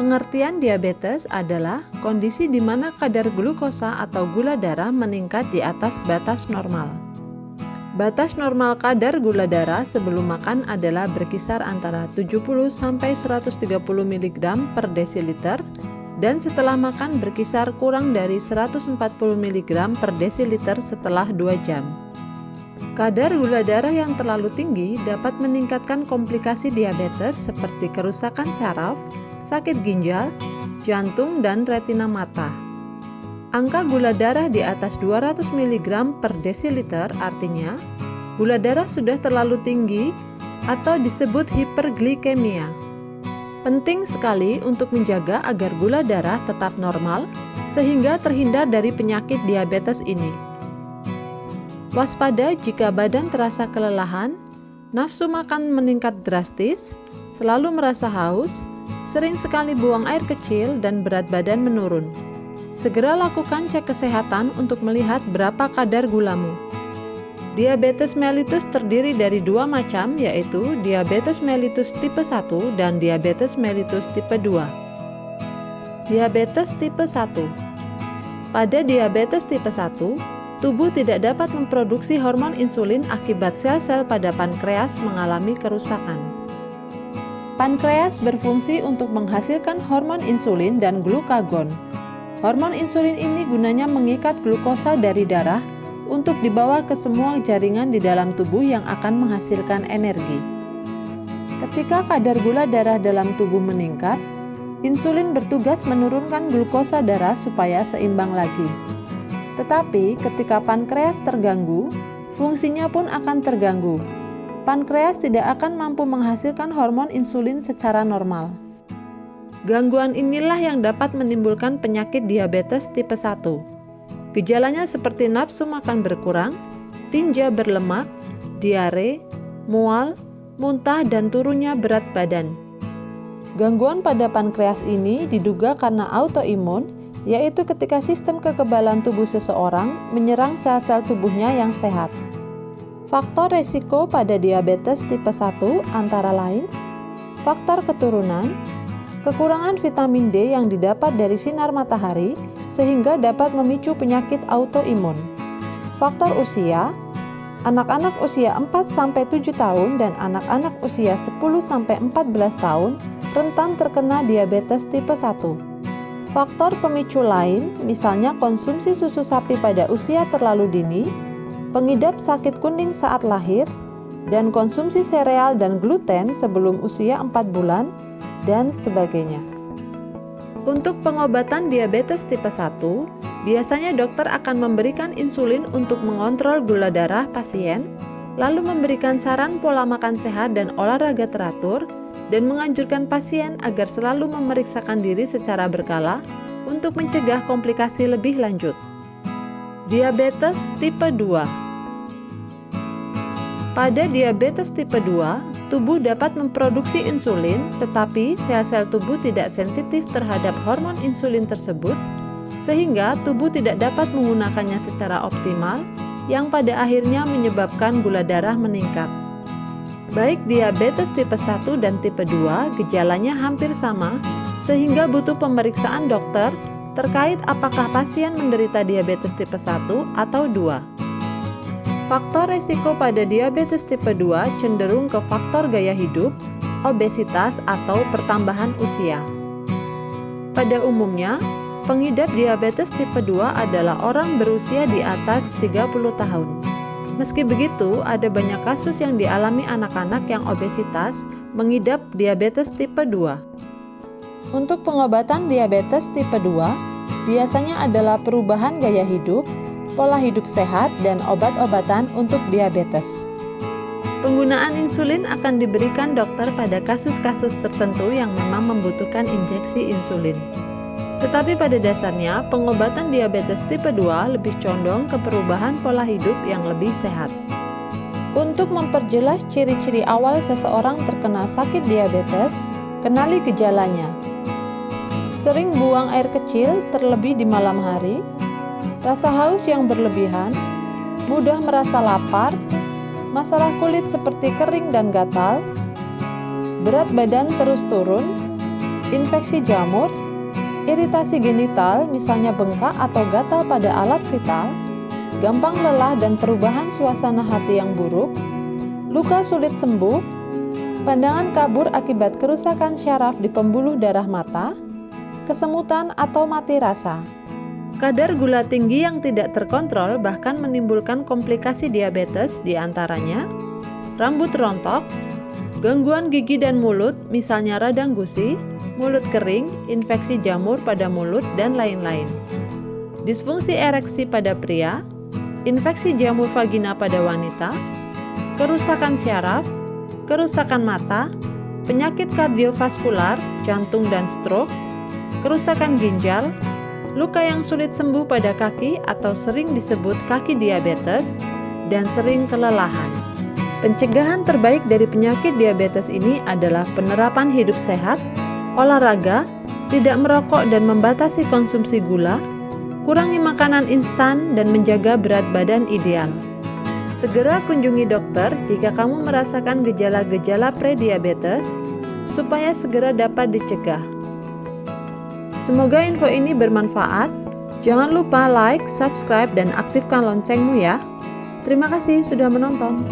Pengertian diabetes adalah kondisi di mana kadar glukosa atau gula darah meningkat di atas batas normal. Batas normal kadar gula darah sebelum makan adalah berkisar antara 70 sampai 130 mg per desiliter dan setelah makan berkisar kurang dari 140 mg per desiliter setelah 2 jam. Kadar gula darah yang terlalu tinggi dapat meningkatkan komplikasi diabetes seperti kerusakan saraf, sakit ginjal, jantung, dan retina mata. Angka gula darah di atas 200 mg per desiliter artinya gula darah sudah terlalu tinggi atau disebut hiperglikemia. Penting sekali untuk menjaga agar gula darah tetap normal sehingga terhindar dari penyakit diabetes ini. Waspada jika badan terasa kelelahan, nafsu makan meningkat drastis, selalu merasa haus, sering sekali buang air kecil, dan berat badan menurun. Segera lakukan cek kesehatan untuk melihat berapa kadar gulamu. Diabetes mellitus terdiri dari 2 macam, yaitu diabetes mellitus tipe 1 dan diabetes mellitus tipe 2. Diabetes tipe 1. Pada diabetes tipe 1, tubuh tidak dapat memproduksi hormon insulin akibat sel-sel pada pankreas mengalami kerusakan. Pankreas berfungsi untuk menghasilkan hormon insulin dan glukagon. Hormon insulin ini gunanya mengikat glukosa dari darah untuk dibawa ke semua jaringan di dalam tubuh yang akan menghasilkan energi. Ketika kadar gula darah dalam tubuh meningkat, insulin bertugas menurunkan glukosa darah supaya seimbang lagi. Tetapi ketika pankreas terganggu, fungsinya pun akan terganggu. Pankreas tidak akan mampu menghasilkan hormon insulin secara normal. Gangguan inilah yang dapat menimbulkan penyakit diabetes tipe 1. Gejalanya seperti nafsu makan berkurang, tinja berlemak, diare, mual, muntah, dan turunnya berat badan. Gangguan pada pankreas ini diduga karena autoimun, yaitu ketika sistem kekebalan tubuh seseorang menyerang sel-sel tubuhnya yang sehat. Faktor resiko pada diabetes tipe 1 antara lain faktor keturunan, kekurangan vitamin D yang didapat dari sinar matahari sehingga dapat memicu penyakit autoimun. Faktor usia, anak-anak usia 4-7 tahun dan anak-anak usia 10-14 tahun rentan terkena diabetes tipe 1. Faktor pemicu lain, misalnya konsumsi susu sapi pada usia terlalu dini, pengidap sakit kuning saat lahir, dan konsumsi sereal dan gluten sebelum usia 4 bulan, dan sebagainya. Untuk pengobatan diabetes tipe 1, biasanya dokter akan memberikan insulin untuk mengontrol gula darah pasien, lalu memberikan saran pola makan sehat dan olahraga teratur, dan menganjurkan pasien agar selalu memeriksakan diri secara berkala untuk mencegah komplikasi lebih lanjut. Diabetes tipe 2. Pada diabetes tipe 2, tubuh dapat memproduksi insulin, tetapi sel-sel tubuh tidak sensitif terhadap hormon insulin tersebut, sehingga tubuh tidak dapat menggunakannya secara optimal, yang pada akhirnya menyebabkan gula darah meningkat. Baik diabetes tipe 1 dan tipe 2 gejalanya hampir sama, sehingga butuh pemeriksaan dokter terkait apakah pasien menderita diabetes tipe 1 atau 2. Faktor resiko pada diabetes tipe 2 cenderung ke faktor gaya hidup, obesitas, atau pertambahan usia. Pada umumnya, pengidap diabetes tipe 2 adalah orang berusia di atas 30 tahun. Meski begitu, ada banyak kasus yang dialami anak-anak yang obesitas mengidap diabetes tipe 2. Untuk pengobatan diabetes tipe 2, biasanya adalah perubahan gaya hidup, pola hidup sehat, dan obat-obatan untuk diabetes. Penggunaan insulin akan diberikan dokter pada kasus-kasus tertentu yang memang membutuhkan injeksi insulin. Tetapi pada dasarnya, pengobatan diabetes tipe 2 lebih condong ke perubahan pola hidup yang lebih sehat. Untuk memperjelas ciri-ciri awal seseorang terkena sakit diabetes, kenali gejalanya. Sering buang air kecil, terlebih di malam hari, rasa haus yang berlebihan, mudah merasa lapar, masalah kulit seperti kering dan gatal, berat badan terus turun, infeksi jamur, iritasi genital misalnya bengkak atau gatal pada alat vital, gampang lelah dan perubahan suasana hati yang buruk, luka sulit sembuh, pandangan kabur akibat kerusakan syaraf di pembuluh darah mata, kesemutan atau mati rasa. Kadar gula tinggi yang tidak terkontrol bahkan menimbulkan komplikasi diabetes, diantaranya rambut rontok, gangguan gigi dan mulut misalnya radang gusi, mulut kering, infeksi jamur pada mulut, dan lain-lain. Disfungsi ereksi pada pria, infeksi jamur vagina pada wanita, kerusakan syaraf, kerusakan mata, penyakit kardiovaskular, jantung dan stroke, kerusakan ginjal, luka yang sulit sembuh pada kaki atau sering disebut kaki diabetes, dan sering kelelahan. Pencegahan terbaik dari penyakit diabetes ini adalah penerapan hidup sehat, olahraga, tidak merokok dan membatasi konsumsi gula, kurangi makanan instan, dan menjaga berat badan ideal. Segera kunjungi dokter jika kamu merasakan gejala-gejala prediabetes, supaya segera dapat dicegah. Semoga info ini bermanfaat. Jangan lupa like, subscribe, dan aktifkan loncengmu ya. Terima kasih sudah menonton.